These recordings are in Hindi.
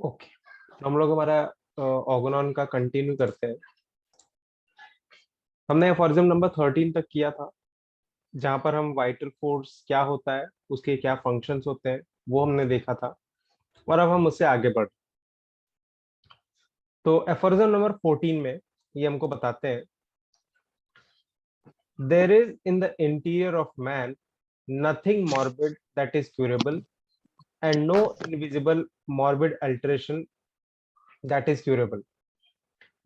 ओके, तो हम लोग हमारा ऑर्गेनॉन का कंटिन्यू करते हैं। हमने फॉर एग्जाम्पल नंबर 13 तक किया था, जहाँ पर हम वाइटल फोर्स क्या होता है, उसके क्या फंक्शंस होते हैं, वो हमने देखा था। और अब हम उससे आगे बढ़, तो एफोरिज्म नंबर 14 में ये हमको बताते हैं, there is in the interior of man nothing morbid that is curable and no invisible morbid alteration that is curable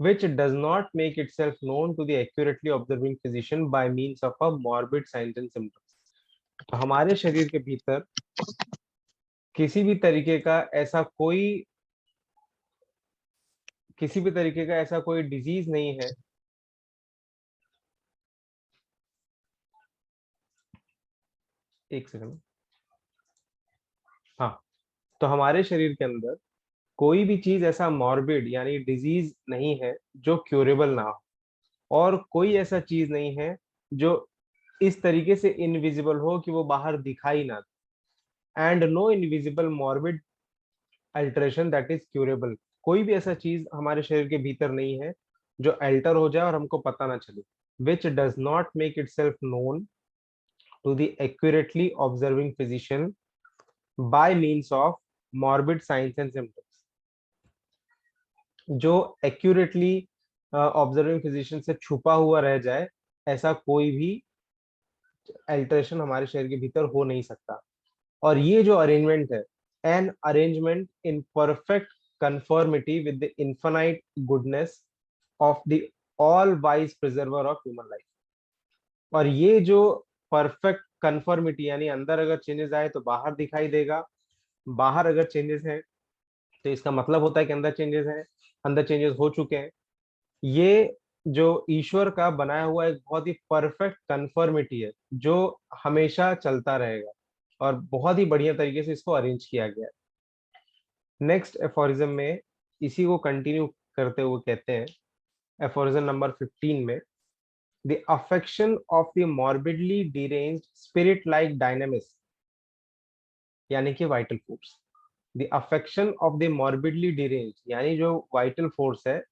which does not make itself known to the accurately observing physician by means of a morbid signs and symptoms। तो हमारे शरीर के भीतर किसी भी तरीके का ऐसा कोई किसी भी तरीके का ऐसा कोई डिजीज नहीं है। एक सेकंड। हाँ, तो हमारे शरीर के अंदर कोई भी चीज ऐसा मॉर्बिड यानी डिजीज नहीं है जो क्यूरेबल ना हो, और कोई ऐसा चीज नहीं है जो इस तरीके से इनविजिबल हो कि वो बाहर दिखाई ना दे। And no invisible morbid alteration that is curable, कोई भी ऐसा चीज हमारे शरीर के भीतर नहीं है जो अल्टर हो जाए और हमको पता ना चले। Which does not make itself known to the accurately observing physician by means of morbid science and symptoms. जो एक्यूरेटली ऑब्जर्विंग फिजिशियन से छुपा हुआ रह जाए, ऐसा कोई भी अल्टरेशन हमारे शरीर के भीतर हो नहीं सकता। और ये जो अरेंजमेंट है, an arrangement in perfect conformity with the infinite goodness of the all wise preserver of human life। और ये जो परफेक्ट कंफर्मिटी यानी अंदर अगर चेंजेस आए तो बाहर दिखाई देगा, बाहर अगर चेंजेस हैं तो इसका मतलब होता है कि अंदर चेंजेस हैं, अंदर चेंजेस हो चुके हैं। ये जो ईश्वर का बनाया हुआ एक बहुत ही परफेक्ट कंफर्मिटी है जो हमेशा चलता रहेगा, और बहुत ही बढ़िया तरीके से इसको अरेंज किया गया है। नेक्स्ट एफोरिज्म में इसी को कंटिन्यू करते हुए कहते हैं, एफोरिज्म नंबर 15 में, the affection of the morbidly deranged spirit like dynamics, यानी कि vital force. The affection of the morbidly deranged यानी जो वाइटल फोर्स है,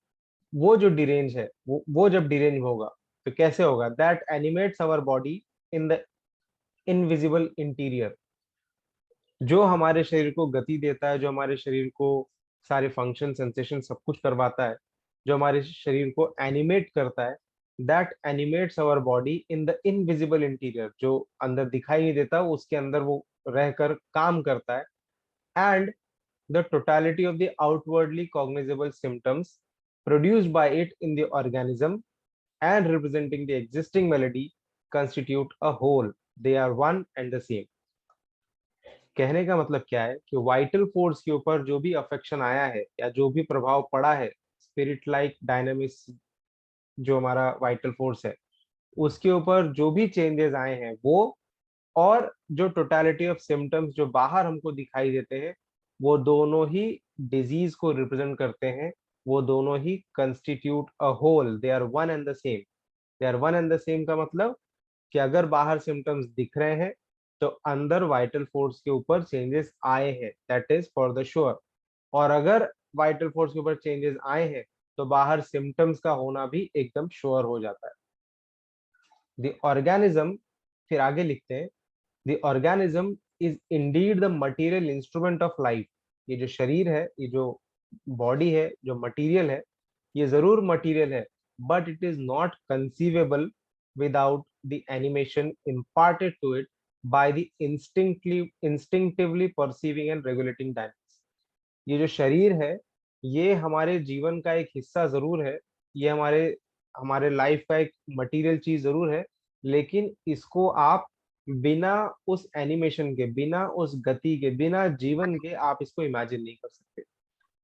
वो जो डिरेंज है, वो जब डिरेंज होगा तो कैसे होगा, that animates our body in the invisible interior. जो हमारे शरीर को गति देता है, जो हमारे शरीर को सारे फंक्शन सेंसेशन सब कुछ करवाता है, जो हमारे शरीर को एनिमेट करता है, that animates our body in the invisible interior. जो अंदर दिखाई नहीं देता, उसके अंदर वो रहकर काम करता है। And the totality of the outwardly cognizable symptoms produced by it in the organism and representing the existing melody constitute a whole, they are one and the same। कहने का मतलब क्या है कि वाइटल फोर्स के ऊपर जो भी अफेक्शन आया है या जो भी प्रभाव पड़ा है, स्पिरिट लाइक डायनामिक्स जो हमारा वाइटल फोर्स है, उसके ऊपर जो भी चेंजेस आए हैं वो, और जो टोटालिटी ऑफ सिम्टम्स जो बाहर हमको दिखाई देते हैं, वो दोनों ही डिजीज को रिप्रेजेंट करते हैं। वो दोनों ही constitute a whole, they are one and the same. They are one and the same का मतलब कि अगर बाहर सिम्टम्स दिख रहे हैं तो अंदर वाइटल फोर्स के ऊपर चेंजेस आए हैं, that is for the sure. और अगर वाइटल फोर्स के ऊपर चेंजेस आए हैं तो बाहर सिम्टम्स का होना भी एकदम श्योर हो जाता है। द ऑर्गेनिज्म, फिर आगे लिखते हैं, the organism is Indeed the material instrument of life. ये जो शरीर है, ये जो बॉडी है, जो मटेरियल है, ये जरूर मटेरियल है, but it is not conceivable without the animation imparted to it by the instinctively perceiving and regulating dynamics. ये जो शरीर है, ये हमारे जीवन का एक हिस्सा जरूर है, ये हमारे हमारे लाइफ का एक मटेरियल चीज जरूर है, लेकिन इसको आप बिना उस एनिमेशन के, बिना उस गति के, बिना जीवन के आप इसको इमेजिन नहीं कर सकते।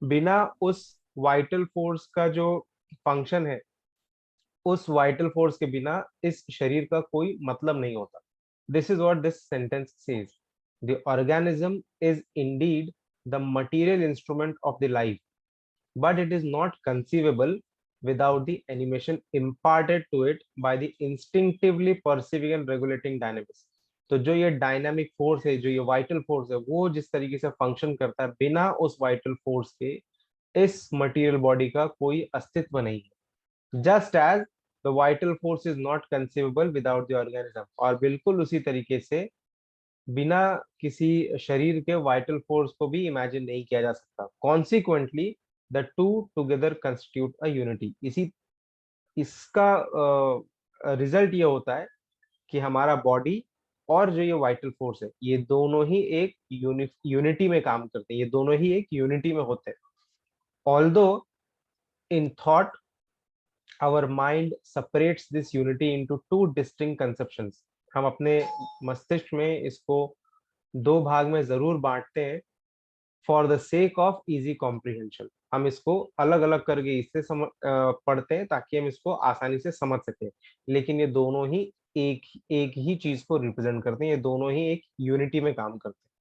बिना उस वाइटल फोर्स का जो फंक्शन है, उस वाइटल फोर्स के बिना इस शरीर का कोई मतलब नहीं होता। This is what this sentence says, the organism is Indeed the material instrument of the life, but it is not conceivable without the animation imparted to it by the instinctively perceiving and regulating dynamics। तो जो ये डायनामिक फोर्स है, जो ये वाइटल फोर्स है, वो जिस तरीके से फंक्शन करता है, बिना उस वाइटल फोर्स के इस मटेरियल बॉडी का कोई अस्तित्व नहीं है। Just as the vital force is not conceivable without the organism, और बिल्कुल उसी तरीके से बिना किसी शरीर के वाइटल फोर्स को भी इमेजिन नहीं किया जा सकता। Consequently the two together constitute a unity. इसी इसका रिजल्ट ये होता है कि हमारा बॉडी और जो ये वाइटल फोर्स है, ये दोनों ही एक यूनिटी में काम करते हैं, ये दोनों ही एक यूनिटी में होते हैं। Although in thought our mind separates this unity into two distinct conceptions, हम अपने मस्तिष्क में इसको दो भाग में जरूर बांटते हैं for the sake of easy comprehension. हम इसको अलग अलग करके पढ़ते हैं ताकि हम इसको आसानी से समझ सकें, लेकिन ये दोनों ही एक एक ही चीज को रिप्रेजेंट करते हैं, ये दोनों ही एक यूनिटी में काम करते हैं।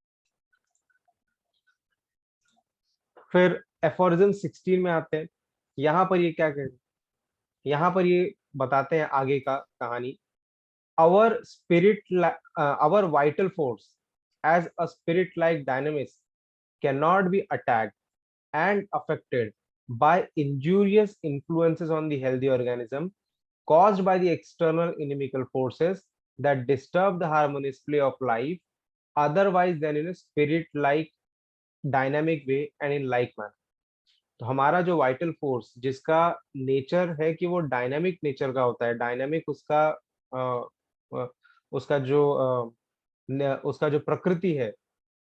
फिर एफोरिज्म 16 में आते हैं। यहाँ पर ये क्या कहते हैं, यहाँ पर ये बताते हैं आगे का कहानी। Our spirit our vital force as a spirit like dynamics can not be attacked and affected by injurious influences on the healthy organism caused by the external inimical forces that disturb the harmonious play of life otherwise than in a spirit like dynamic way and in like manner। तो हमारा जो वाइटल फोर्स जिसका नेचर है कि वो डायनामिक नेचर का होता है, डायनामिक उसका अ, उसका जो उसका जो प्रकृति है,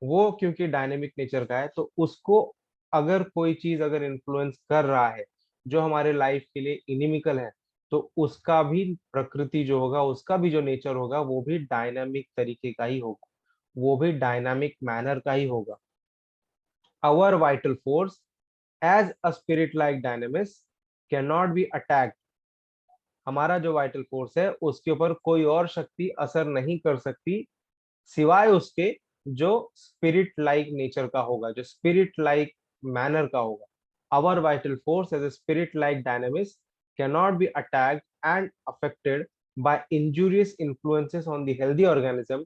वो क्योंकि डायनेमिक नेचर का है, तो उसको अगर कोई चीज अगर इन्फ्लुएंस कर रहा है जो हमारे लाइफ के लिए इनिमिकल है, तो उसका भी प्रकृति जो होगा, उसका भी जो नेचर होगा, वो भी डायनामिक तरीके का ही होगा, वो भी डायनामिक मैनर का ही होगा। Our vital force as a spirit like dynamics can not be attacked. हमारा जो वाइटल फोर्स है उसके ऊपर कोई और शक्ति असर नहीं कर सकती सिवाय उसके जो स्पिरिट लाइक नेचर का होगा, जो स्पिरिट लाइक मैनर का होगा। Our vital force as a spirit like dynamics can not be attacked and affected by injurious influences on the healthy organism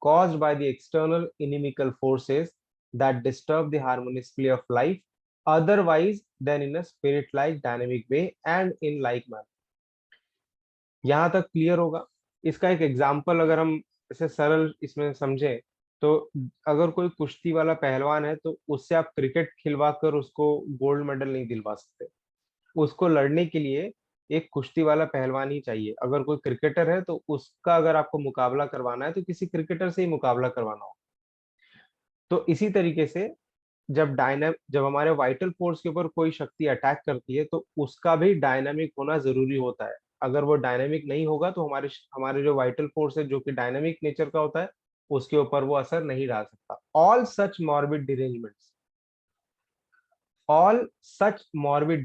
caused by the external inimical forces that disturb the harmonious play of life otherwise than in a spirit like dynamic way and in like manner। यहाँ तक क्लियर होगा। इसका एक एग्जाम्पल अगर हम इसे सरल इसमें समझें, तो अगर कोई कुश्ती वाला पहलवान है तो उससे आप क्रिकेट खिलवा कर उसको गोल्ड मेडल नहीं दिलवा सकते। उसको लड़ने के लिए एक कुश्ती वाला पहलवान ही चाहिए। अगर कोई क्रिकेटर है तो उसका अगर आपको मुकाबला करवाना है तो किसी क्रिकेटर से ही मुकाबला करवाना हो। तो इसी तरीके से जब हमारे वाइटल फोर्स के ऊपर कोई शक्ति अटैक करती है तो उसका भी डायनामिक होना जरूरी होता है। अगर वो डायनामिक नहीं होगा तो हमारे हमारे जो वाइटल फोर्स है जो कि डायनामिक नेचर का होता है, उसके ऊपर वो असर नहीं डाल सकता। all such morbid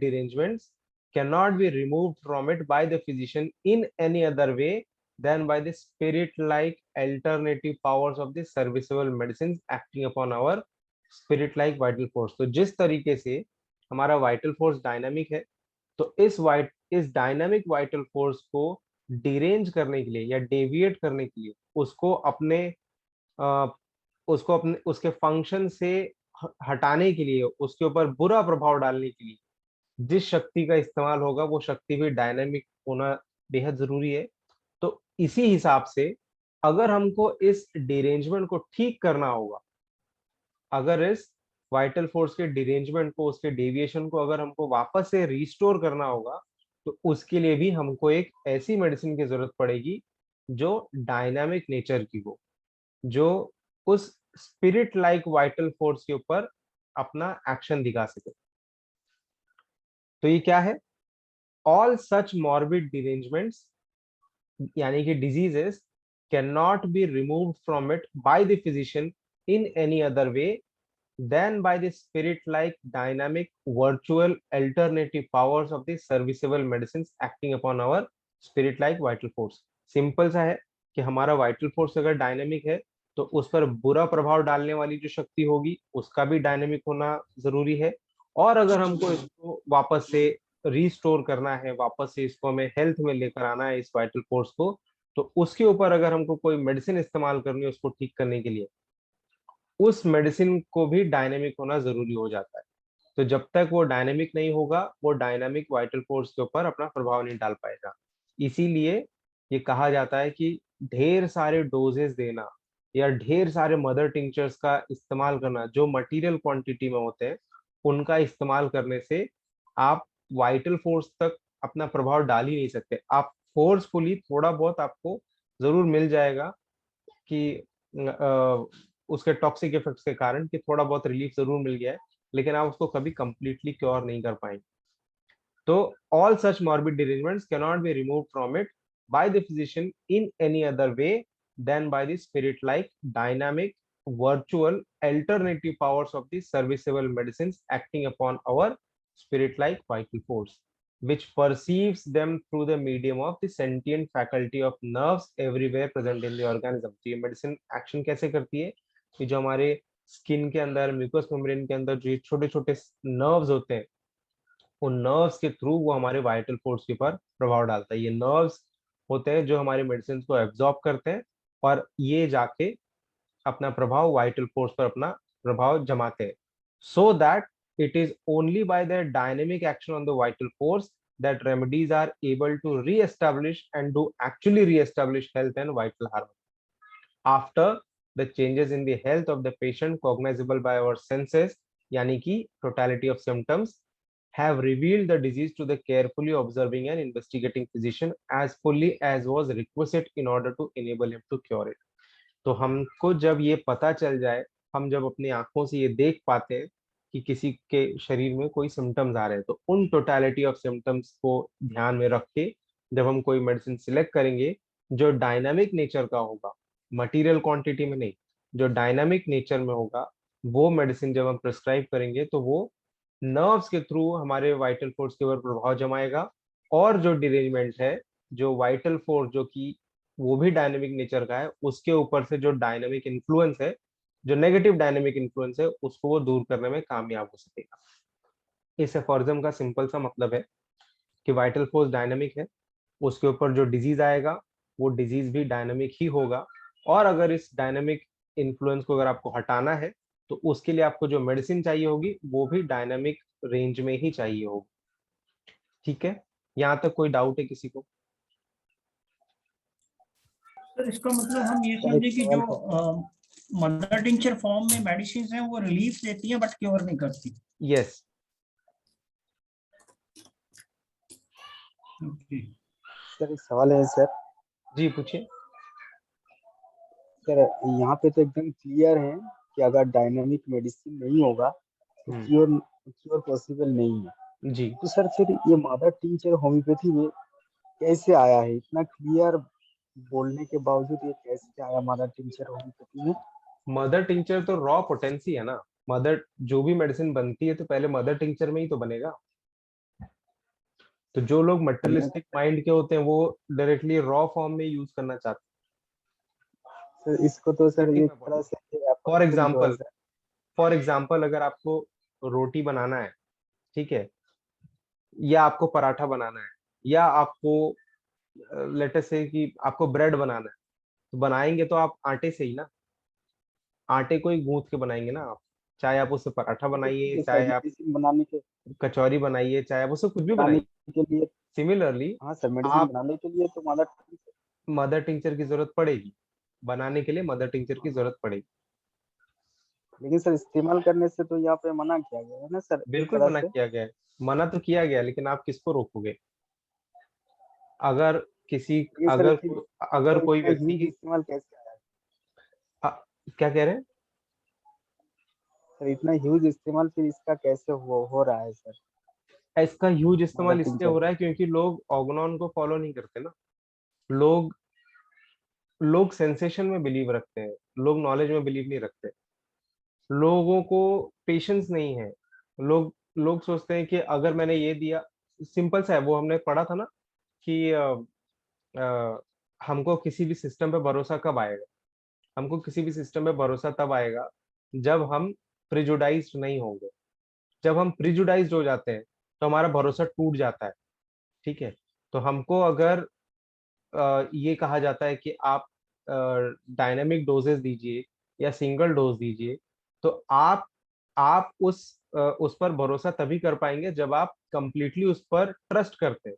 derangements cannot be removed from it by the physician in any other way than by the spirit like alternative powers of the serviceable medicines acting upon our spirit like vital force। तो जिस तरीके से हमारा वाइटल फोर्स डायनामिक है, तो इस डायनामिक वाइटल फोर्स को डिरेंज करने के लिए या डेविएट करने के लिए अ, उसको अपने उसके फंक्शन से हटाने के लिए, उसके ऊपर बुरा प्रभाव डालने के लिए जिस शक्ति का इस्तेमाल होगा, वो शक्ति भी डायनामिक होना बेहद जरूरी है। तो इसी हिसाब से अगर हमको इस डिरेंजमेंट को ठीक करना होगा, अगर इस वाइटल फोर्स के डिरेंजमेंट को, उसके डेविएशन को अगर हमको वापस से रिस्टोर करना होगा, तो उसके लिए भी हमको एक ऐसी मेडिसिन की जरूरत पड़ेगी जो डायनामिक नेचर की हो, जो उस स्पिरिट लाइक वाइटल फोर्स के ऊपर अपना एक्शन दिखा सके। तो ये क्या है? ऑल सच मॉर्बिड डिरेंजमेंट्स यानी कि diseases can not be removed from it by the physician in any other way than by the spirit like dynamic virtual alternative powers of the serviceable medicines acting upon our spirit like vital force। Simple सा है कि हमारा वाइटल फोर्स अगर डायनेमिक है तो उस पर बुरा प्रभाव डालने वाली जो शक्ति होगी उसका भी डायनेमिक होना जरूरी है। और अगर हमको इसको वापस से रिस्टोर करना है, वापस से इसको हमें हेल्थ में लेकर आना है इस वाइटल फोर्स को, तो उसके ऊपर अगर हमको कोई मेडिसिन इस्तेमाल करनी है उसको ठीक करने के लिए, उस मेडिसिन को भी डायनेमिक होना जरूरी हो जाता है। तो जब तक वो डायनेमिक नहीं होगा, वो डायनेमिक वाइटल फोर्स के ऊपर अपना प्रभाव नहीं डाल पाएगा। इसीलिए ये कहा जाता है कि ढेर सारे डोजेस देना या ढेर सारे मदर टिंचर्स का इस्तेमाल करना जो मटेरियल क्वांटिटी में होते हैं, उनका इस्तेमाल करने से आप वाइटल फोर्स तक अपना प्रभाव डाल ही नहीं सकते। आप फोर्सफुली थोड़ा बहुत आपको जरूर मिल जाएगा कि उसके टॉक्सिक इफेक्ट्स के कारण कि थोड़ा बहुत रिलीफ जरूर मिल गया है, लेकिन आप उसको कभी कंप्लीटली क्योर नहीं कर पाएंगे। तो all such morbid derangements cannot be removed from it by the physician in any other way than by the spirit-like, dynamic, virtual, alternative powers of the serviceable medicines acting upon our spirit-like vital force, which perceives them through the medium of the sentient faculty of nerves everywhere present in the organism। तो ये मेडिसिन एक्शन कैसे करती है कि जो हमारे स्किन के अंदर, म्यूकस मेम्ब्रेन के अंदर जो छोटे छोटे नर्व्स होते हैं, उन नर्व्स के थ्रू वो हमारे वाइटल फोर्स के ऊपर प्रभाव डालता है। ये नर्व्स होते हैं जो हमारी मेडिसिन को एब्जॉर्ब करते हैं और ये जाके अपना प्रभाव वाइटल फोर्स पर अपना प्रभाव जमाते हैं। So that it is only by their dynamic action on the vital force that remedies are able to re-establish and do actually re-establish health and vital harmony after the changes in the health of the patient cognizable by our senses, यानी कि totality of symptoms have revealed the disease to the carefully observing and investigating physician as fully as was requisite in order to enable him to cure it। तो हमको जब ये पता चल जाए, हम जब अपनी आंखों से ये देख पाते हैं कि किसी के शरीर में कोई सिम्टम्स आ रहे हैं, तो उन टोटलिटी ऑफ सिम्टम्स को ध्यान में रख के जब हम कोई मेडिसिन सिलेक्ट करेंगे जो डायनामिक नेचर का होगा, मटेरियल क्वांटिटी में नहीं, जो डायनामिक नेचर में होगा, वो मेडिसिन जब हम प्रिस्क्राइब करेंगे तो वो नर्व्स के थ्रू हमारे वाइटल फोर्स के ऊपर प्रभाव जमाएगा। और जो डिरेंजमेंट है, जो वाइटल फोर्स जो कि वो भी डायनेमिक नेचर का है, उसके ऊपर से जो डायनेमिक इन्फ्लुएंस है, जो नेगेटिव डायनेमिक इन्फ्लुएंस है, उसको वो दूर करने में कामयाब हो सकेगा। इस एफोरिज्म का सिंपल सा मतलब है कि वाइटल फोर्स डायनेमिक है, उसके ऊपर जो डिजीज आएगा वो डिजीज भी डायनेमिक ही होगा। और अगर इस डायनेमिक इन्फ्लुएंस को अगर आपको हटाना है तो उसके लिए आपको जो मेडिसिन चाहिए होगी वो भी डायनेमिक रेंज में ही चाहिए होगी। ठीक है, यहाँ तक कोई डाउट है किसी को? सर इसका मतलब हम ये सर, एक समझे कि सवाल जो मदर टिंचर फॉर्म में मेडिसिन हैं वो रिलीफ देती हैं बट क्योर नहीं करती। यस। सर एक सवाल है सर। जी पूछिए। सर यहाँ पे तो एकदम क्लियर है कि अगर डायनामिक मेडिसिन नहीं होगा तो क्योर पॉसिबल नहीं है। जी तो सर फिर ये मदर टिंचर होम्योपैथी में कैसे आया है? इतना क्लियर बोलने के बावजूद ये कैसे आया मदर टिंचर होम्योपैथी में? मदर टिंचर तो रॉ पोटेंसी है ना। मदर जो भी मेडिसिन बनती है तो पहले मदर टिंचर में ही तो बनेगा। तो जो लोग मटेरियलिस्टिक माइंड के होते हैं वो डायरेक्टली रॉ फॉर्म में यूज करना चाहते सर इसको तो सर हैं। एक तरह से फॉर appropriate जो है एग्जाम्पल, सर। अगर आपको रोटी बनाना है, ठीक है, या आपको पराठा बनाना है, या आपको लेट अस से कि आपको ब्रेड बनाना है, तो बनाएंगे तो आप आटे से ही ना, आटे को ही गूंथ के बनाएंगे ना आप। चाहे आप उससे पराठा तो ठीक बनाइए, है सर, चाहे आप मेडिसिन बनाने कचौरी बनाइए, चाहे आप उससे कुछ भी बनाने बनाइए। के लिए। सिमिलरली हाँ सर, मेडिसिन आप बनाने के लिए तो मदर मदर टिंचर की जरूरत पड़ेगी, बनाने के लिए मदर टिंचर की जरूरत पड़ेगी। लेकिन सर इस्तेमाल करने से तो यहाँ पे मना किया गया है ना सर, एक बिल्कुल तरह मना से। किया गया है, मना तो किया गया है, लेकिन आप किसको रोकोगे? अगर किसी ये सर फिर अगर सर कोई इतना व्यक्ति ह्यूज की इस्तेमाल कैसे आया? अ, क्या कह रहे हैं? सर इतना ह्यूज इस्तेमाल फिर इसका कैसे हो रहा है सर? इसका ह्यूज मदर इस्तेमाल इसलिए टिंचर हो रहा का। है क्योंकि लोग ऑर्गेनॉन को फॉलो नहीं करते ना। लोग लोग सेंसेशन में बिलीव रखते हैं, लोग नॉलेज में बिलीव नहीं रखते। लोगों को पेशेंस नहीं है। लोग लोग सोचते हैं कि अगर मैंने ये दिया, सिंपल सा है, वो हमने पढ़ा था ना कि हमको किसी भी सिस्टम पे भरोसा कब आएगा? हमको किसी भी सिस्टम पे भरोसा तब आएगा जब हम प्रिजुडाइज्ड नहीं होंगे। जब हम प्रिजुडाइज्ड हो जाते हैं तो हमारा भरोसा टूट जाता है। ठीक है, तो हमको अगर ये कहा जाता है कि आप डायनामिक डोजेस दीजिए या सिंगल डोज दीजिए, तो आप उस पर भरोसा तभी कर पाएंगे जब आप कंप्लीटली उस पर ट्रस्ट करते हैं,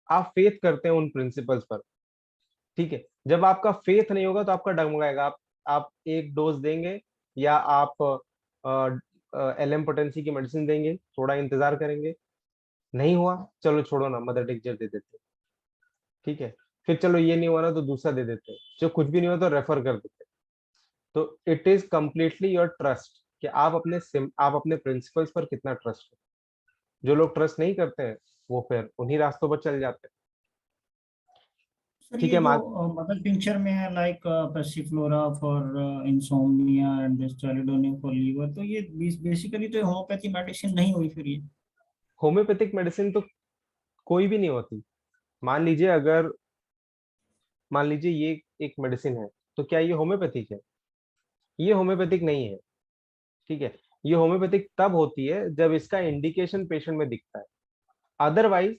आप फेथ करते हैं उन प्रिंसिपल्स पर। ठीक है, जब आपका फेथ नहीं होगा तो आपका डगमगाएगा। आप एक डोज देंगे या आप एलएम पोटेंसी की मेडिसिन देंगे, थोड़ा इंतजार करेंगे, नहीं हुआ चलो छोड़ो ना, मदर टिंचर दे देते हैं। ठीक है, फिर चलो ये नहीं हुआ ना तो दूसरा दे देते हैं, जो कुछ भी नहीं हुआ तो रेफर कर देते हैं। तो it is completely your trust कि आप अपने प्रिंसिपल्स पर कितना ट्रस्ट करें। जो लोग ट्रस्ट नहीं करते हैं वो फिर उन्हीं रास्तों पर चल जाते हैं। सर ठीक ये है जो मदर टिंचर में है like passiflora for insomnia and chelidonium for liver, तो ये बेसिकली तो होम्योपैथी मेडिसिन नहीं हुई फिर ये? होम्योपैथिक मेडिसिन तो कोई भी नहीं होती। मान लीजिए अगर मान लीजिए ये एक मेडिसिन है, तो क्या ये होम्योपैथिक है? ये होम्योपैथिक नहीं है। ठीक है, ये होम्योपैथिक तब होती है जब इसका इंडिकेशन पेशेंट में दिखता है, अदरवाइज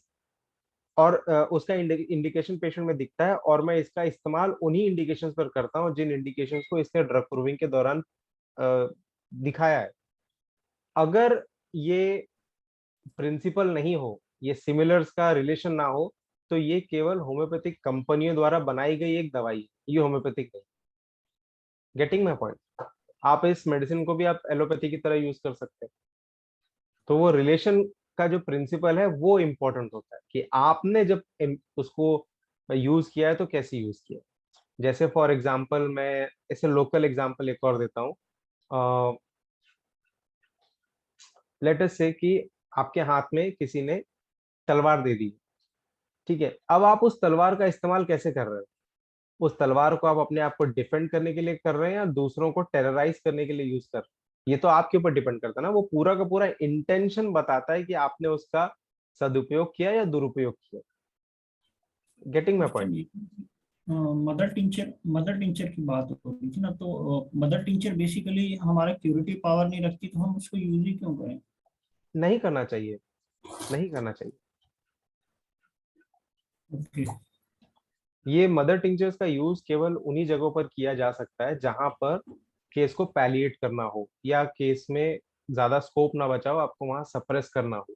और उसका इंडिकेशन पेशेंट में दिखता है और मैं इसका इस्तेमाल उन्हीं इंडिकेशंस पर करता हूँ जिन इंडिकेशंस को इसने ड्रग प्रूविंग के दौरान अ, दिखाया है। अगर ये प्रिंसिपल नहीं हो, ये सिमिलर्स का रिलेशन ना हो, तो ये केवल होम्योपैथिक कंपनियों द्वारा बनाई गई एक दवाई है, ये होम्योपैथिक नहीं। Getting my point? आप इस मेडिसिन को भी आप एलोपैथी की तरह यूज कर सकते हैं। तो वो रिलेशन का जो प्रिंसिपल है वो इम्पोर्टेंट होता है कि आपने जब उसको यूज किया है तो कैसे यूज किया है। जैसे फॉर एग्जांपल मैं ऐसे लोकल एग्जांपल एक और देता हूँ। लेट अस से कि आपके हाथ में किसी ने तलवार दे दी। ठीक है, अब आप उस तलवार का इस्तेमाल कैसे कर रहे हो? उस तलवार को आप अपने आप को डिफेंड करने के लिए कर रहे हैं या दूसरों को टेरराइज करने के लिए यूज कर रहे हैं? ये तो आपके ऊपर डिपेंड करता है ना। वो पूरा का पूरा इंटेंशन बताता है कि आपने उसका सदुपयोग किया या दुरुपयोग किया। Getting my point? Mother tincture की बात हो रही थी ना, तो मदर टिंचर बेसिकली हमारा क्यूरेटिव पावर नहीं रखती, तो हम उसको यूज ही क्यों करें? नहीं करना चाहिए, नहीं करना चाहिए। ओके। ये मदर टिंचर्स का यूज केवल उन्हीं जगहों पर किया जा सकता है जहां पर केस को पैलिएट करना हो या केस में ज्यादा स्कोप ना बचाओ, आपको वहां सप्रेस करना हो।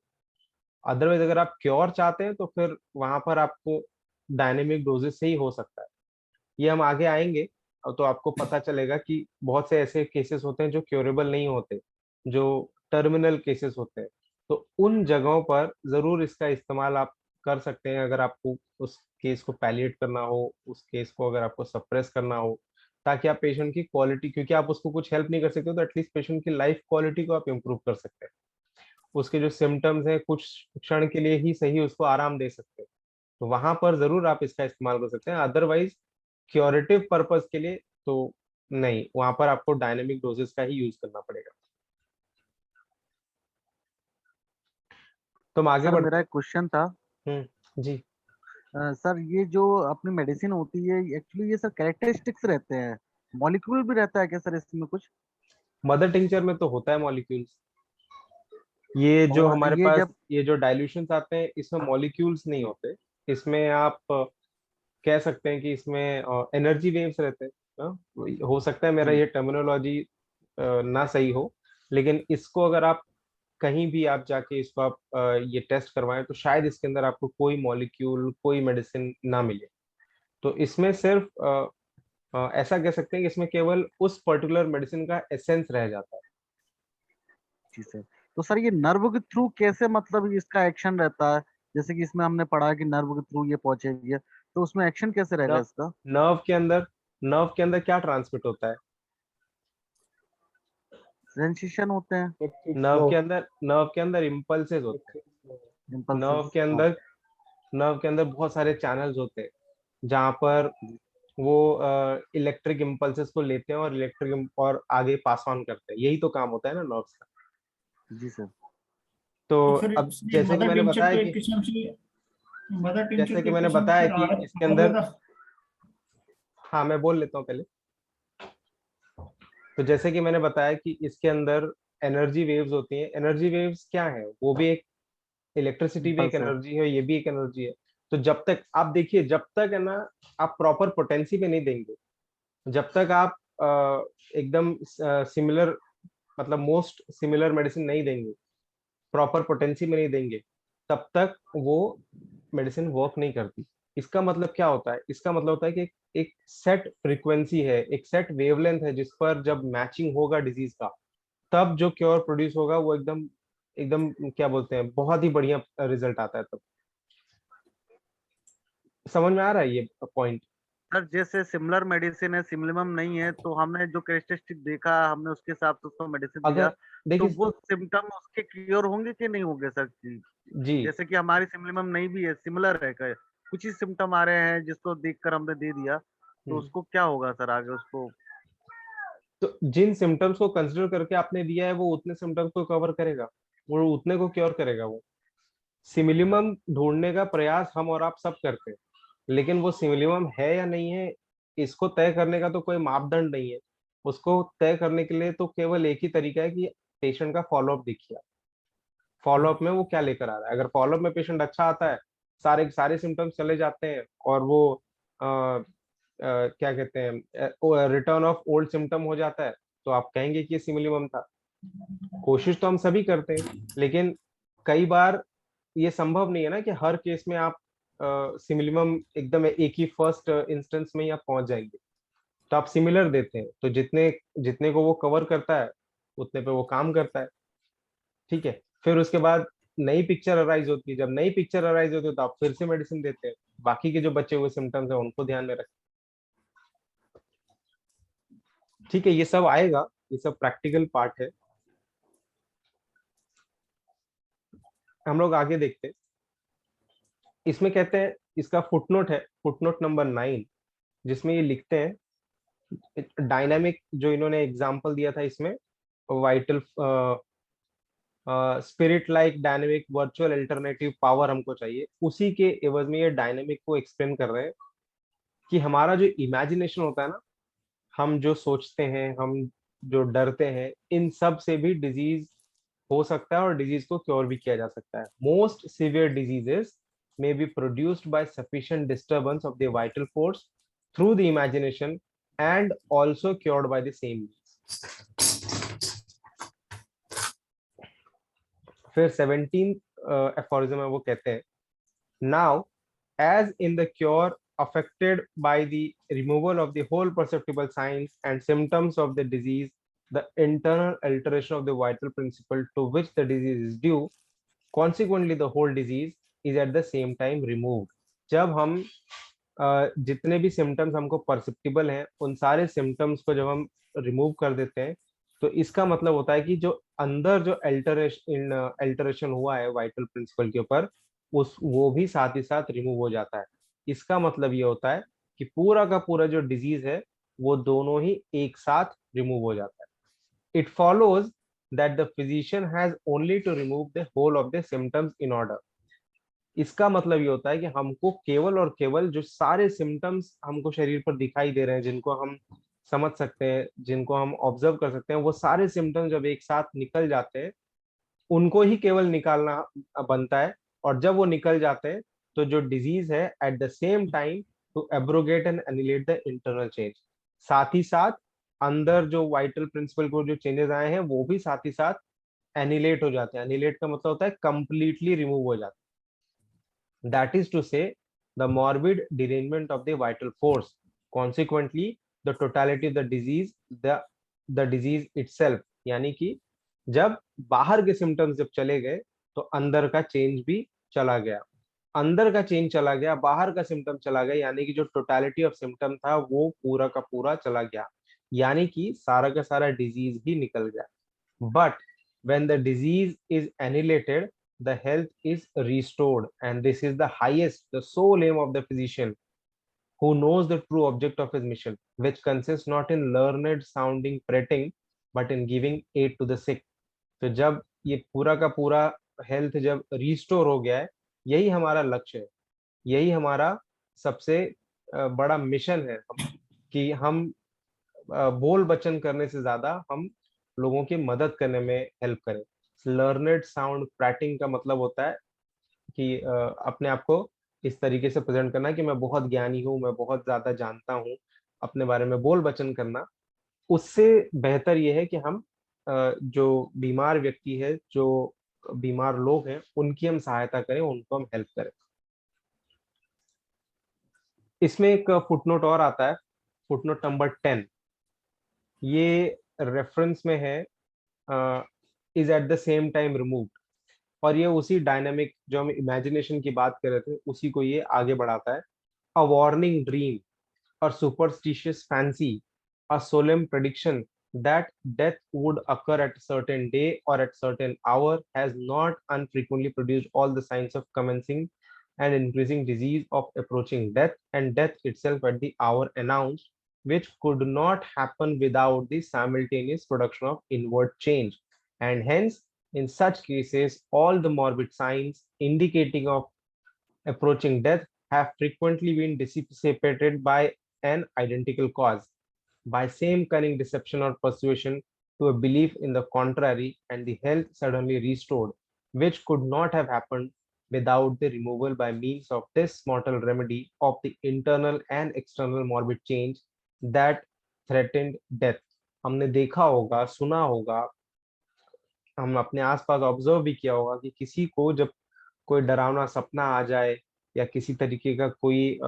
अदरवाइज अगर आप क्योर चाहते हैं तो फिर वहां पर आपको डायनेमिक डोजेस से ही हो सकता है। ये हम आगे आएंगे तो आपको पता चलेगा कि बहुत से ऐसे केसेस होते हैं जो क्योरेबल नहीं होते, जो टर्मिनल केसेस होते हैं। तो उन जगहों पर जरूर इसका इस्तेमाल आप कर सकते हैं अगर आपको उस केस को पैलिएट करना हो, उस केस को अगर आपको सप्रेस करना हो, ताकि आप पेशेंट की क्वालिटी, क्योंकि आप उसको कुछ हेल्प नहीं कर सकते तो एटलीस्ट पेशेंट की लाइफ क्वालिटी को आप इम्प्रूव कर सकते हैं। उसके जो सिम्टम्स हैं कुछ क्षण के लिए ही सही उसको आराम दे सकते हैं। तो वहां पर जरूर आप इसका इस्तेमाल कर सकते हैं, अदरवाइज क्योरेटिव पर्पस के लिए तो नहीं, वहां पर आपको डायनेमिक डोजेस का ही यूज करना पड़ेगा। तो हम आगे सर बढ़ते मेरा एक क्वेश्चन था। हैं। जी। सर ये जो अपनी मेडिसिन होती है एक्चुअली ये सर कैरेक्टरिस्टिक्स रहते हैं, मॉलिक्यूल भी रहता है क्या सर इसमें कुछ? मदर टिंचर में तो होता है मॉलिक्यूल्स। ये जो और हमारे ये पास जब ये जो डाइल्यूशंस आते हैं इसमें मॉलिक्यूल्स नहीं होते। इसमें आप कह सकते हैं कि इसमें एनर्जी वेव्स रहते हैं। हो सकता है मेरा जी ये टर्मिनोलॉजी ना सही हो, लेकिन इसको अगर आप कहीं भी आप जाके इसको आप ये टेस्ट करवाएं तो शायद इसके अंदर आपको कोई मॉलिक्यूल कोई मेडिसिन ना मिले। तो इसमें सिर्फ ऐसा कह सकते हैं कि इसमें केवल उस पर्टिकुलर मेडिसिन का एसेंस रह जाता है। जी सर। तो सर ये नर्व के थ्रू कैसे मतलब इसका एक्शन रहता है? जैसे कि इसमें हमने पढ़ा कि नर्व के थ्रू ये पहुंचेगी, तो उसमें एक्शन कैसे रहेगा नर्व इसका? नर्व के अंदर नर्व के अंदर क्या ट्रांसमिट होता है? सेंसेशन होते हैं, इलेक्ट्रिक फ्लो, नर्व के अंदर इम्पल्सेस होते हैं। Electric flow. Nerve impulses. के हाँ अंदर नर्व के अंदर बहुत सारे चैनल्स होते हैं जहाँ पर जी। वो इलेक्ट्रिक इम्पल्सेस को लेते हैं और और आगे पास ऑन करते हैं। यही तो काम होता है ना नर्व्स का। जी सर। तो तो फिर अब ये जैसे कि मदर मैंने टिंचर बताया तो एक कि किस्म से मदर टिंचर जैसे तो कि एक मैंने किस्म बताया से कि इसके अंदर, आयुर्वेदा। हाँ मैं बोल लेता हूँ पहले। तो जैसे कि मैंने बताया कि इसके अंदर एनर्जी वेव्स होती हैं। एनर्जी वेव्स क्या है? वो भी एक इलेक्ट्रिसिटी भी एक इम्पल्स है। एनर्जी है, ये भी एक एनर्जी है। तो जब तक आप देखिए, जब तक है ना आप प्रॉपर पोटेंसी पे नहीं देंगे, जब तक आप एकदम सिमिलर, मतलब मोस्ट सिमिलर मेडिसिन नहीं देंगे, प्रॉपर पोटेंसी में नहीं देंगे, तब तक वो मेडिसिन वर्क नहीं करती। इसका मतलब क्या होता है? इसका मतलब होता है कि एक सेट फ्रीक्वेंसी है, एक सेट वेवलेंथ है, जिस पर जब मैचिंग होगा डिजीज का, तब जो क्योर प्रोड्यूस होगा वो एकदम एकदम क्या बोलते हैं, बहुत ही बढ़िया रिजल्ट आता है तब। समझ में आ रहा है ये पॉइंट? सर जैसे सिमिलर मेडिसिन है, सिमिलम नहीं है, तो हमने जो कैरेक्टरिस्टिक देखा हमने उसके हिसाब से उसको मेडिसिन दिया, अगर तो देखिए, वो सिम्टम उसके क्लियर होंगे कि नहीं होंगे सर जी? जी जैसे कि हमारी सिमिलम नहीं भी है, सिमिलर है, कुछ ही सिम्टम आ रहे हैं जिसको देखकर हमने दे दिया, तो हम्म, उसको क्या होगा सर आगे उसको? तो जिन सिम्टम्स को कंसिडर करके आपने दिया है, वो उतने सिम्टम्स को कवर करेगा, वो उतने को क्योर करेगा। वो सिमिलिमम ढूंढने का प्रयास हम और आप सब करते हैं, लेकिन वो सिमिलिमम है या नहीं है, इसको तय करने का तो कोई मापदंड नहीं है। उसको तय करने के लिए तो केवल एक ही तरीका है कि पेशेंट का फॉलोअप देखिए। फॉलोअप में वो क्या लेकर आ रहा है। अगर फॉलोअप में पेशेंट अच्छा आता है, सारे सारे सिम्टम्स चले जाते हैं, और वो क्या कहते हैं, रिटर्न ऑफ ओल्ड सिम्टम हो जाता है, तो आप कहेंगे कि ये सिमिलिमम था। कोशिश तो हम सभी करते हैं, लेकिन कई बार ये संभव नहीं है ना कि हर केस में आप सिमिलिमम एकदम एक ही फर्स्ट इंस्टेंस में ही आप पहुंच जाएंगे। तो आप सिमिलर देते हैं, तो जितने जितने को वो कवर करता है, उतने पे वो काम करता है। ठीक है, फिर उसके बाद नई पिक्चर अराइज होती है। जब नई पिक्चर अराइज होती है, तो आप फिर से मेडिसिन देते हैं, बाकी के जो बचे हुए सिम्टम्स है उनको ध्यान में रखें। ठीक है, ये सब आएगा, ये सब प्रैक्टिकल पार्ट है। हम लोग आगे देखते हैं। इसमें कहते हैं, इसका फुटनोट है, फुटनोट नंबर 9, जिसमें ये लिखते हैं डायनामिक, जो इन्होंने एग्जांपल दिया था इसमें, vital spirit like dynamic virtual alternative power हमको चाहिए, उसी के एवज में ये डायनेमिक को एक्सप्लेन कर रहे हैं कि हमारा जो इमेजिनेशन होता है ना, हम जो सोचते हैं, हम जो डरते हैं, इन सब से भी डिजीज हो सकता है, और डिजीज को क्योर भी किया जा सकता है। Most severe diseases may be produced by sufficient disturbance of the vital force through the imagination and also cured by the same means। फिर 17th aphorism है, वो कहते हैं, now as in the cure affected by the removal of the whole perceptible signs and symptoms of the disease, the internal alteration of the vital principle to which the disease is due, consequently the whole disease is at the same time removed। जब हम जितने भी सिम्टम्स हमको परसेप्टिबल हैं, उन सारे सिम्टम्स को जब हम रिमूव कर देते हैं, तो इसका मतलब होता है कि जो अंदर जो अल्टरेशन हुआ है वाइटल प्रिंसिपल के ऊपर, उस वो भी साथ ही साथ रिमूव हो जाता है। इसका मतलब ये होता है कि पूरा का पूरा जो डिजीज है, वो दोनों ही एक साथ रिमूव हो जाता है। It follows that the physician has only to remove the whole of the symptoms in order. इसका मतलब ये होता है कि हमको केवल और केवल जो सारे सिम्टम्स हमको शरीर पर दिखाई दे रहे हैं, जिनको हम समझ सकते हैं, जिनको हम ऑब्जर्व कर सकते हैं, वो सारे सिम्टम्स जब एक साथ निकल जाते हैं, उनको ही केवल निकालना बनता है। और जब वो निकल जाते हैं, तो जो डिजीज है at the same time to abrogate and annihilate the internal change, साथ ही साथ अंदर जो वाइटल प्रिंसिपल को जो चेंजेस आए हैं, वो भी साथ ही साथ एनिलेट हो जाते हैं। एनिलेट का मतलब होता है कंप्लीटली रिमूव हो जाते हैं। That is to say, the morbid derangement of the vital force, consequently the totality of the disease, the disease itself। यानी कि जब बाहर के सिम्टम्स जब चले गए, तो अंदर का चेंज भी चला गया। अंदर का चेंज चला गया, बाहर का सिम्टम चला गया, यानी कि जो टोटालिटी ऑफ सिम्टम था, वो पूरा का पूरा चला गया, यानी कि सारा का सारा डिजीज ही निकल गया। But when the disease is annihilated, the health is restored, and this is the highest, the sole aim of the physician, who knows the true object of his mission, which consists not in learned sounding prating, but in giving aid to the sick। तो जब ये पूरा का पूरा हेल्थ जब रिस्टोर हो गया है, यही हमारा लक्ष्य है, यही हमारा सबसे बड़ा मिशन है, कि हम बोल बचन करने से ज्यादा हम लोगों की मदद करने में हेल्प करें। लर्नेड साउंड प्रैटिंग का मतलब होता है कि अपने आप को इस तरीके से प्रेजेंट करना कि मैं बहुत ज्ञानी हूँ, मैं बहुत ज्यादा जानता हूँ, अपने बारे में बोल बचन करना, उससे बेहतर यह है कि हम जो बीमार व्यक्ति है, जो बीमार लोग हैं, उनकी हम सहायता करें, उनको हम हेल्प करें। इसमें एक फुटनोट और आता है, फुटनोट नंबर 10। ये रेफरेंस में है, is eight the same time removed, और ये उसी डायनामिक जो हम इमेजिनेशन की बात कर रहे थे उसी को ये आगे बढ़ाता है। A warning dream or superstitious fancy, a solemn prediction that death would occur at a certain day or at certain hour has not unfrequently produced all the signs of commencing and increasing disease of approaching death, and death itself at the hour announced, which could not happen without the simultaneous production of inward change. And hence, in such cases, all the morbid signs indicating of approaching death have frequently been dissipated by an identical cause, by same cunning deception or persuasion to a belief in the contrary, and the health suddenly restored, which could not have happened without the removal by means of this mortal remedy of the internal and external morbid change that threatened death. हमने देखा होगा, सुना होगा, हम अपने आसपास ऑब्जर्व भी किया होगा कि किसी को जब कोई डरावना सपना आ जाए या किसी तरीके का कोई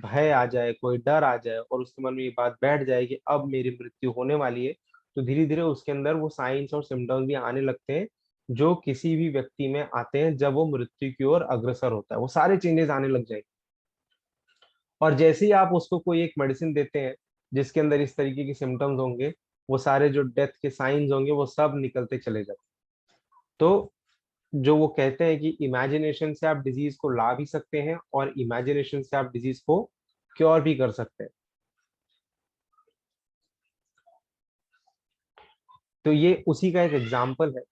भय आ जाए, कोई डर आ जाए और उसके मन में ये बात बैठ जाए कि अब मेरी मृत्यु होने वाली है, तो धीरे धीरे उसके अंदर वो साइंस और सिम्टम्स भी आने लगते हैं जो किसी भी व्यक्ति में आते हैं जब वो मृत्यु की ओर अग्रसर होता है, वो सारे चेंजेस आने लग जाएंगे। और जैसे ही आप उसको कोई एक मेडिसिन देते हैं जिसके अंदर इस तरीके के सिम्टम्स होंगे, वो सारे जो डेथ के साइंस होंगे वो सब निकलते चले जाते। तो जो वो कहते हैं कि इमेजिनेशन से आप डिजीज को ला भी सकते हैं और इमेजिनेशन से आप डिजीज को क्योर भी कर सकते हैं। तो ये उसी का एक एग्जाम्पल है।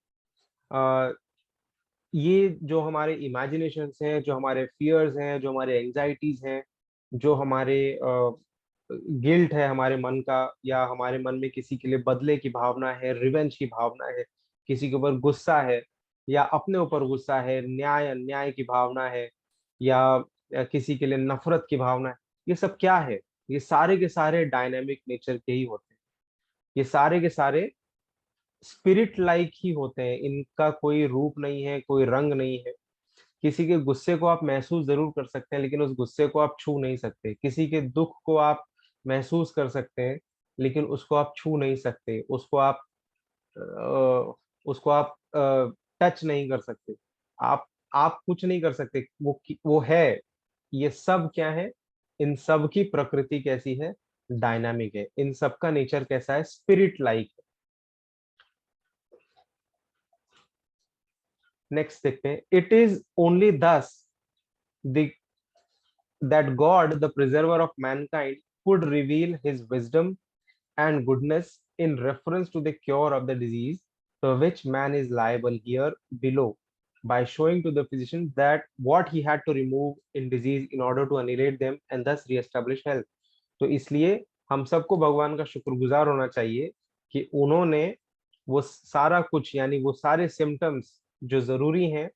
ये जो हमारे इमेजिनेशन हैं, जो हमारे फियर्स हैं, जो हमारे एंजाइटीज हैं, जो हमारे गिल्ट है हमारे मन का, या हमारे मन में किसी के लिए बदले की भावना है, रिवेंज की भावना है, किसी के ऊपर गुस्सा है या अपने ऊपर गुस्सा है, न्याय अन्याय की भावना है, या किसी के लिए नफरत की भावना है, ये सब क्या है? ये सारे के सारे डायनेमिक नेचर के ही होते हैं। ये सारे के सारे स्पिरिट लाइक ही होते हैं, इनका कोई रूप नहीं है, कोई रंग नहीं है। किसी के गुस्से को आप महसूस जरूर कर सकते हैं लेकिन उस गुस्से को आप छू नहीं सकते। किसी के दुख को आप महसूस कर सकते हैं लेकिन उसको आप छू नहीं सकते, उसको आप टच नहीं कर सकते। आप कुछ नहीं कर सकते, वो है। ये सब क्या है? इन सब की प्रकृति कैसी है? डायनामिक है। इन सब का नेचर कैसा है? स्पिरिट लाइक है। नेक्स्ट देखते हैं। इट इज ओनली दस the that God, the preserver of mankind, could reveal his wisdom and goodness in reference to the cure of the disease to which man is liable here below, by showing to the physician that what he had to remove in disease in order to annihilate them and thus re-establish health. तो इसलिए हम सबको भगवान का शुक्रगुजार होना चाहिए कि उन्होंने वो सारा कुछ, यानी वो सारे सिम्टम्स जो जरूरी हैं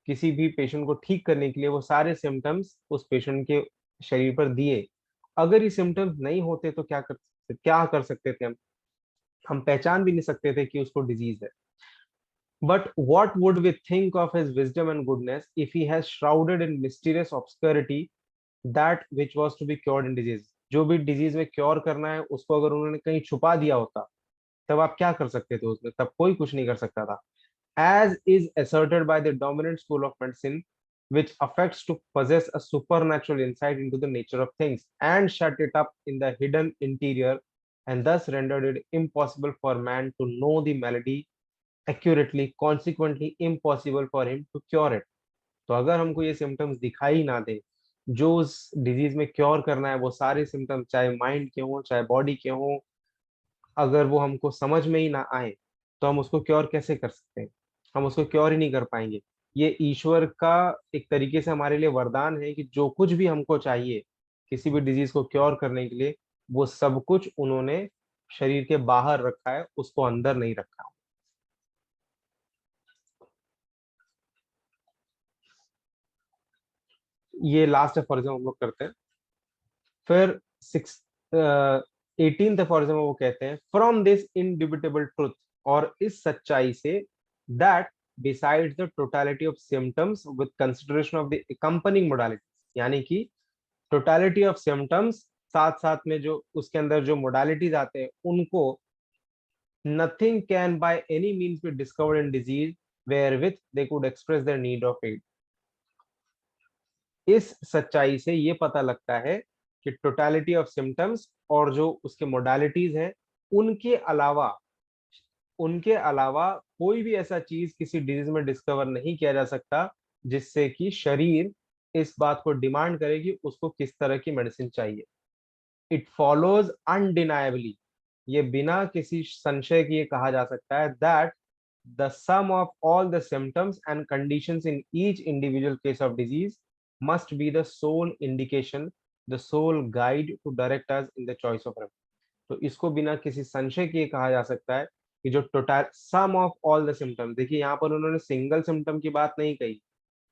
किसी भी पेशेंट को ठीक करने के लिए, वो सारे सिम्टम्स उस पेशेंट के शरीर पर दिए। अगर ये सिम्टम्स नहीं होते तो क्या कर सकते थे हम पहचान भी नहीं सकते थे कि उसको डिजीज है। But what would we think of his wisdom and goodness if he has shrouded in mysterious obscurity that which was to be cured in disease? जो भी डिजीज में क्योर करना है उसको अगर उन्होंने कहीं छुपा दिया होता तब आप क्या कर सकते थे उसमें? तब कोई कुछ नहीं कर सकता था। As is asserted by the dominant school of medicine, which affects to possess a supernatural insight into the nature of things and shut it up in the hidden interior, and thus rendered it impossible for man to know the malady accurately, consequently impossible for him to cure it. तो अगर हमको ये सिम्टम्स दिखाई ना दे जो उस डिजीज में क्योर करना है, वो सारे सिम्टम्स चाहे माइंड के हों चाहे बॉडी के हों, अगर वो हमको समझ में ही ना आए तो हम उसको क्योर कैसे कर सकते हैं? हम उसको क्योर ही नहीं कर पाएंगे। ये ईश्वर का एक तरीके से हमारे लिए वरदान है कि जो कुछ भी हमको चाहिए किसी भी डिजीज को क्योर करने के लिए, वो सब कुछ उन्होंने शरीर के बाहर रखा है, उसको अंदर नहीं रखा। ये लास्ट एफोरिज्म हम लोग करते हैं। फिर 18th एफोरिज्म वो कहते हैं फ्रॉम दिस इंडिबिटेबल ट्रुथ, और इस सच्चाई से, that besides the totality of symptoms with consideration of the accompanying modalities, यानी कि टोटलिटी ऑफ सिम्टम्स साथ साथ में जो उसके अंदर जो मोडालिटीज आते हैं उनको, nothing can by any means be discovered in disease wherewith they could express their need of aid। इस सच्चाई से ये पता लगता है कि टोटलिटी ऑफ सिम्टम्स और जो उसके मोडालिटीज हैं उनके अलावा कोई भी ऐसा चीज किसी डिजीज में डिस्कवर नहीं किया जा सकता जिससे कि शरीर इस बात को डिमांड करे कि उसको किस तरह की मेडिसिन चाहिए। इट फॉलोज अनडिनायबली, ये बिना किसी संशय के ये कहा जा सकता है, that the sum of all the symptoms and conditions in each individual case of disease must be the sole indication, the sole guide to direct us in the choice of remedy। तो इसको बिना किसी संशय के कहा जा सकता है कि जो total sum of all the symptoms, देखिए यहाँ पर उन्होंने सिंगल सिम्टम की बात नहीं कही,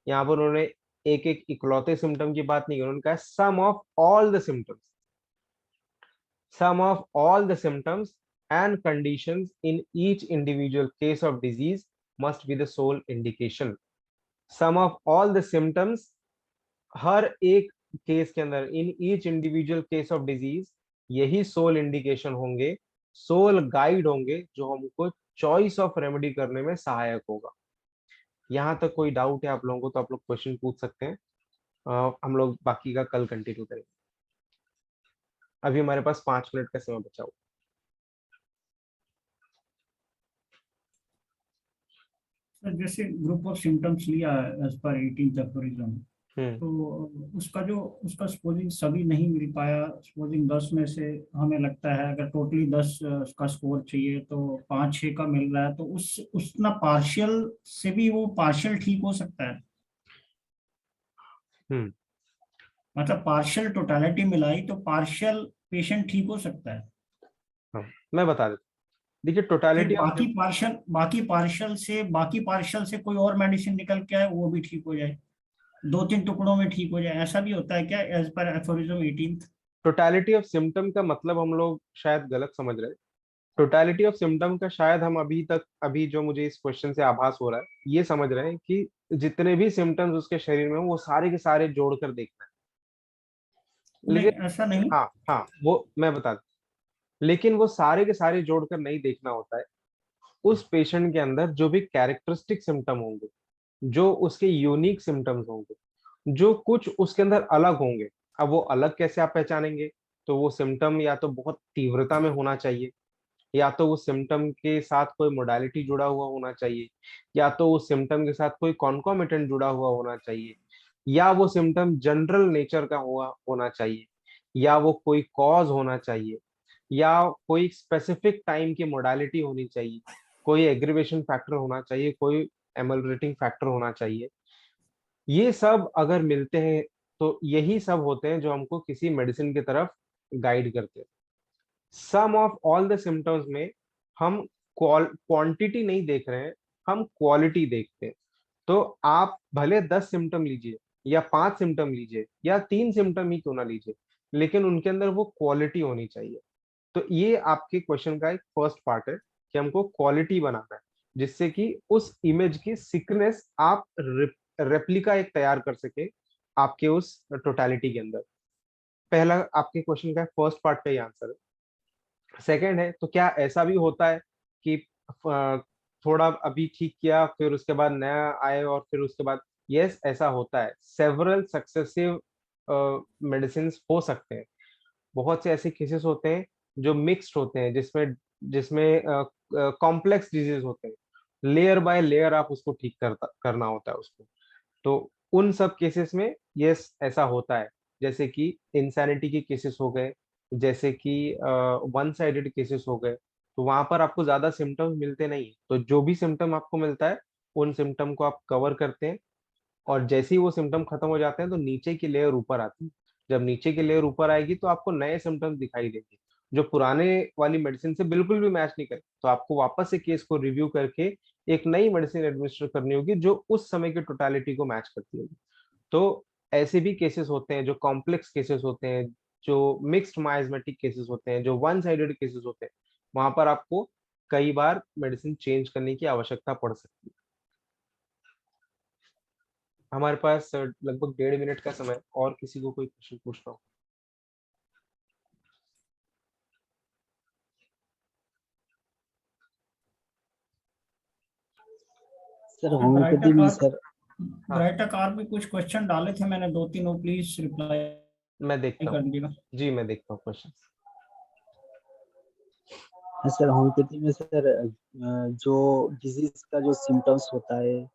यहाँ पर उन्होंने एक एक इकलौते सिम्टम की बात नहीं की, उन्होंने कहा sum of all the symptoms, sum of all the symptoms and conditions in each individual case of disease must be the sole indication। sum of all the symptoms हर एक केस के अंदर, इन each individual case of disease, यही सोल इंडिकेशन होंगे, सोल गाइड होंगे जो हमको चॉइस ऑफ रेमेडी करने में सहायक होगा। यहाँ तक कोई डाउट है आप लोगों को तो आप लोग क्वेश्चन पूछ सकते हैं। हम लोग बाकी का कल कंटिन्यू करेंगे। अभी हमारे पास 5 मिनट का समय बचा हुआ। सर जैसे ग्रुप ऑफ सिम्टम्स लिया एज पर 18th एफोरिज्म, तो उसका सपोजिंग सभी नहीं मिल पाया, सपोजिंग 10 में से हमें लगता है अगर टोटली 10 का स्कोर चाहिए तो 5-6 का मिल रहा है, तो उतना पार्शियल से भी वो पार्शियल ठीक हो सकता है। मतलब पार्शियल टोटलिटी मिलाई तो पार्शियल पेशेंट ठीक हो सकता है। मैं बता देता हूँ, देखिए टोटलिटी बाकी पार्शियल से कोई और मेडिसिन निकल के आए वो भी ठीक हो जाए, 2-3 टुकड़ों में ठीक हो जाए, ऐसा भी होता है क्या as per aphorism 18th? Totality of symptom का मतलब हम लोग शायद गलत समझ रहे हैं। टोटलिटी ऑफ सिम्टम का शायद हम अभी जो मुझे इस क्वेश्चन से आभास हो रहा है ये समझ रहे हैं कि जितने भी सिम्टम्स उसके शरीर में वो सारे के सारे जोड़कर देखना है। नहीं, लेकिन ऐसा नहीं। हाँ वो मैं बता दूं, लेकिन वो सारे के सारे जोड़कर नहीं देखना होता है। उस पेशेंट के अंदर जो भी कैरेक्टरिस्टिक सिम्टम होंगे, जो उसके यूनिक सिम्टम्स होंगे, जो कुछ उसके अंदर अलग होंगे, अब वो अलग कैसे आप पहचानेंगे? तो वो सिम्टम या तो बहुत तीव्रता में होना चाहिए, या तो उस सिम्टम के साथ कोई मोडालिटी जुड़ा हुआ होना चाहिए, या तो उस सिम्टम के साथ कोई कॉन्कोमिटेंट जुड़ा हुआ होना चाहिए, या वो सिम्टम जनरल नेचर का होना चाहिए, या वो कोई कॉज होना चाहिए, या कोई स्पेसिफिक टाइम की मोडालिटी होनी चाहिए, कोई एग्रीवेशन फैक्टर होना चाहिए, कोई एमलरेटिंग फैक्टर होना चाहिए। ये सब अगर मिलते हैं तो यही सब होते हैं जो हमको किसी मेडिसिन की तरफ गाइड करते हैं। सम ऑफ ऑल द सिम्टम्स में हम क्वांटिटी नहीं देख रहे हैं, हम क्वालिटी देखते हैं। तो आप भले 10 सिम्टम लीजिए या 5 सिम्टम लीजिए या 3 सिम्टम ही क्यों ना लीजिए, लेकिन उनके अंदर वो क्वालिटी होनी चाहिए। तो ये आपके क्वेश्चन का एक फर्स्ट पार्ट है कि हमको क्वालिटी बनाना है जिससे कि उस इमेज की सिकनेस आप रेप्लिका एक तैयार कर सके आपके उस टोटलिटी के अंदर। पहला आपके क्वेश्चन का फर्स्ट पार्ट का ही आंसर है। सेकंड है, तो क्या ऐसा भी होता है कि थोड़ा अभी ठीक किया फिर उसके बाद नया आए और फिर उसके बाद? यस, ऐसा होता है। सेवरल सक्सेसिव मेडिसिन हो सकते हैं। बहुत से ऐसे केसेस होते हैं जो मिक्स्ड होते हैं, जिसमें जिसमें कॉम्प्लेक्स डिजीज होते हैं, लेयर बाय लेयर आप उसको ठीक करना होता है उसको। तो उन सब केसेस में यस ऐसा होता है, जैसे कि इंसैनिटी के केसेस हो गए, जैसे कि वन साइडेड केसेस हो गए, तो वहां पर आपको ज्यादा सिम्टम्स मिलते नहीं। तो जो भी सिम्टम आपको मिलता है उन सिम्टम को आप कवर करते हैं, और जैसे ही वो सिम्टम खत्म हो जाते हैं तो नीचे की लेयर ऊपर आती है। जब नीचे की लेयर ऊपर आएगी तो आपको नए सिम्टम्स दिखाई देंगे जो पुराने वाली मेडिसिन से बिल्कुल भी मैच नहीं करे। तो आपको वापस से केस को रिव्यू करके एक नई मेडिसिन एडमिनिस्टर करनी होगी जो उस समय की टोटलिटी को मैच करती होगी। तो ऐसे भी केसेस होते हैं जो कॉम्प्लेक्स केसेस होते हैं, जो मिक्स्ड माइजमेटिक केसेस होते हैं, जो वन साइडेड केसेस होते हैं, वहां पर आपको कई बार मेडिसिन चेंज करने की आवश्यकता पड़ सकती है। हमारे पास लगभग 1.5 मिनट का समय है। और किसी को कोई क्वेश्चन पूछना हो? सर होम्योपैथी में सर ब्राइटक और भी कुछ क्वेश्चन डाले थे मैंने 2-3, वो प्लीज रिप्लाई मैं देखता कर हूँ दीजिएगा। जी, मैं देखता हूँ क्वेश्चन। सर होम्योपैथी में सर जो डिजीज का जो सिम्टम्स होता है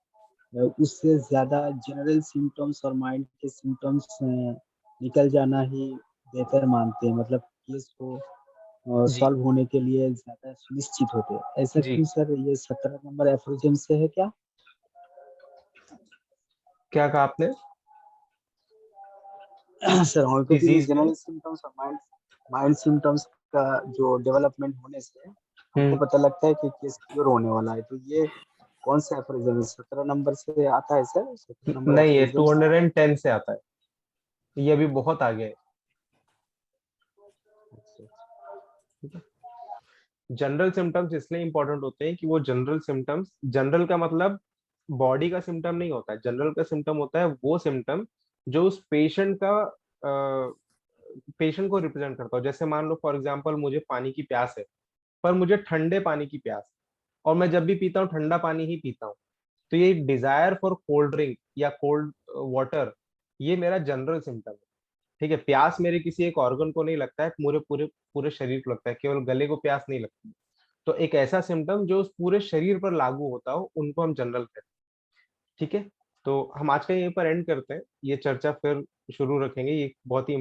उससे ज्यादा जनरल सिम्टम्स और माइंड के सिम्टम्स निकल जाना ही बेहतर मानते हैं, मतलब केस को जी सॉल्व होने के लिए ज्यादा सुनिश्चित होते हैं। ऐसा जी, क्यों सर? ये 17 नंबर एफोरिज्म से है क्या? क्या कहा आपने? सर होम्योपैथी में डिजीज में? जनरल सिम्टम्स और माइंड माइंड सिम्टम्स का जो डेवलपमेंट होने से हमको पता लगता है कि केस क्योर होने वाला है, तो ये कौन सा एफोरिज्म 17 नंबर से आता है सर? 17 नंबर नहीं, ये एफोरिज्म 210 से आता है। ये अभी बहुत आगे है। जनरल सिम्टम्स इसलिए इंपॉर्टेंट होते हैं कि वो जनरल सिम्टम्स, जनरल का मतलब बॉडी का सिम्टम नहीं होता है। जनरल का सिम्टम होता है वो सिम्टम जो उस पेशेंट को रिप्रेजेंट करता हो। जैसे मान लो फॉर एग्जांपल मुझे पानी की प्यास है, पर मुझे ठंडे पानी की प्यास, और मैं जब भी पीता हूँ ठंडा पानी ही पीता हूँ, तो ये डिजायर फॉर कोल्ड ड्रिंक या कोल्ड वाटर, ये मेरा जनरल सिम्टम है। ठीक है, प्यास मेरे किसी एक ऑर्गन को नहीं लगता है, पूरे पूरे पूरे शरीर को लगता है, केवल गले को प्यास नहीं लगती। तो एक ऐसा सिम्टम जो उस पूरे शरीर पर लागू होता हो, उनको हम जनरल कहते हैं। ठीक है, तो हम आज का यहीं पर एंड करते हैं, ये चर्चा फिर शुरू रखेंगे। ये बहुत ही